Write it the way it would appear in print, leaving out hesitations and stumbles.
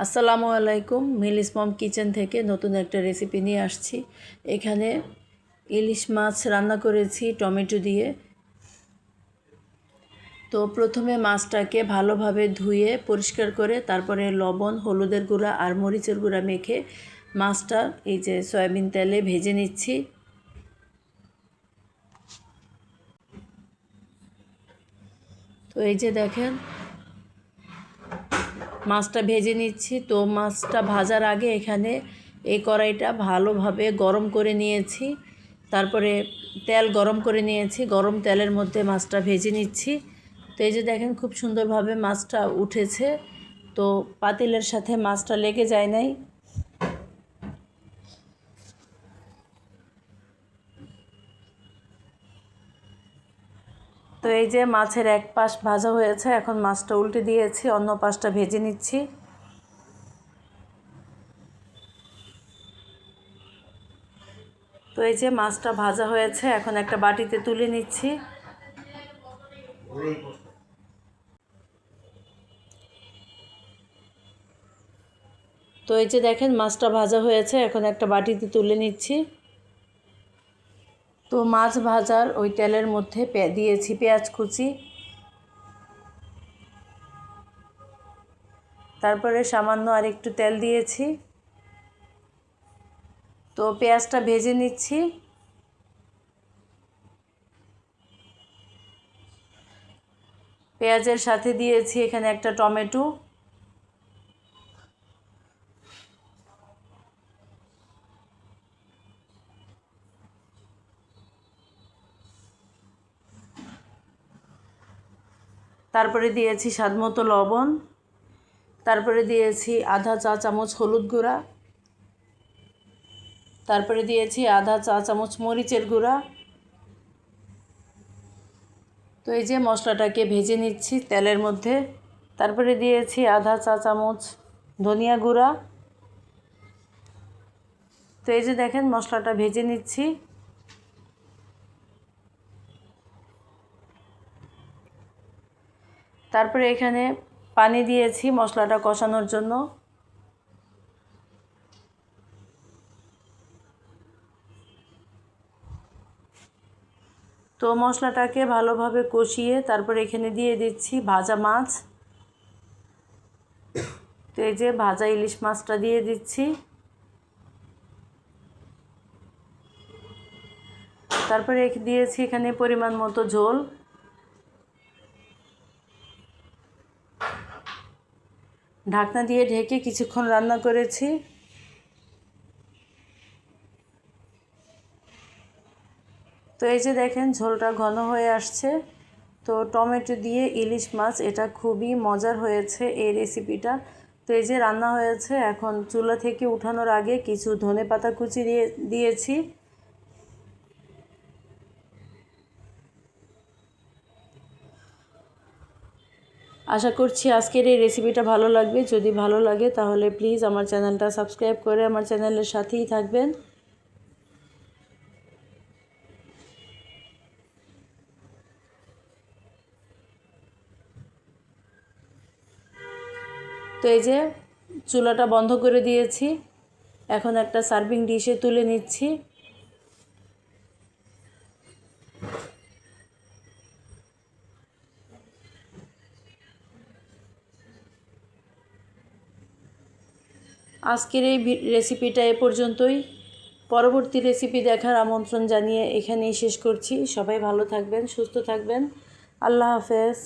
আসসালামু আলাইকুম। মিলিস মম কিচেন থেকে নতুন একটা রেসিপি নিয়ে আসছি। এখানে ইলিশ মাছ রান্না করেছি টমেটো দিয়ে। তো প্রথমে মাছটাকে ভালোভাবে ধুয়ে পরিষ্কার করে তারপরে লবণ, হলুদের গুঁড়া আর মরিচের গুঁড়া মেখে মাছটা এই যে সয়াবিন তেলে ভেজে নিচ্ছি। তো এই যে দেখেন মাছটা ভেজে নিচ্ছি। তো মাছটা ভাজার আগে এখানে এই কড়াইটা ভালোভাবে গরম করে নিয়েছি, তারপরে তেল গরম করে নিয়েছি। গরম তেলের মধ্যে মাছটা ভেজে নিচ্ছি। তো এই যে দেখেন খুব সুন্দরভাবে মাছটা উঠেছে। তো পাতিলের সাথে মাছটা লেগে যায় নাই। তো এই যে মাছের এক পাশ ভাজা হয়েছে, এখন মাছটা উল্টে দিয়েছি, অন্য পাশটা ভেজে নিচ্ছি। তো এই যে মাছটা ভাজা হয়েছে, এখন একটা বাটিতে তুলে নিচ্ছি। তো এই যে দেখেন মাছটা ভাজা হয়েছে, এখন একটা বাটিতে তুলে নিচ্ছি। তো মাছ ভাজার ওই তেলের মধ্যে দিয়েছি পেঁয়াজ কুচি, তারপরে সামান্য আর একটু তেল দিয়েছি। তো পেঁয়াজটা ভেজে নিচ্ছি। পেঁয়াজের সাথে দিয়েছি এখানে একটা টমেটো, তারপরে দিয়েছি স্বাদমতো লবণ, তারপরে দিয়েছি আধা চা চামচ হলুদ গুঁড়া, তারপরে দিয়েছি আধা চা চামচ মরিচের গুঁড়া। তো এই যে মশলাটাকে ভেজে নিচ্ছি তেলের মধ্যে। তারপরে দিয়েছি আধা চা চামচ ধনিয়া গুঁড়া। তো এই যে দেখেন মশলাটা ভেজে নিচ্ছি। তারপরে এখানে পানি দিয়েছি মশলাটা কষানোর জন্য। তো মশলাটাকে ভালোভাবে কষিয়ে তারপরে এখানে দিয়ে দিচ্ছি ভাজা মাছ। তো এই যে ভাজা ইলিশ মাছটা দিয়ে দিচ্ছি। তারপরে দিয়েছি এখানে পরিমাণ মতো ঝোল। ঢাকনা দিয়ে ঢেকে কিছুক্ষণ রান্না করেছি। তো এই যে দেখেন ঝোলটা ঘন হয়ে আসছে। তো টমেটো দিয়ে ইলিশ মাছ, এটা খুবই মজার হয়েছে এই রেসিপিটা। তো এই যে রান্না হয়েছে, এখন চুলা থেকে উঠানোর আগে কিছু ধনেপাতা কুচি দিয়েছি। আশা করছি আজকের এই রেসিপিটা ভালো লাগবে। যদি ভালো লাগে তাহলে প্লিজ আমার চ্যানেলটা সাবস্ক্রাইব করে আমার চ্যানেলের সাথেই থাকবেন। তো এই যে চুলাটা বন্ধ করে দিয়েছি, এখন একটা সার্ভিং ডিশে তুলে নিচ্ছি। আজকের এই রেসিপিটা এ পর্যন্তই। পরবর্তী রেসিপি দেখার আমন্ত্রণ জানিয়ে এখানেই শেষ করছি। সবাই ভালো থাকবেন, সুস্থ থাকবেন। আল্লাহ হাফেজ।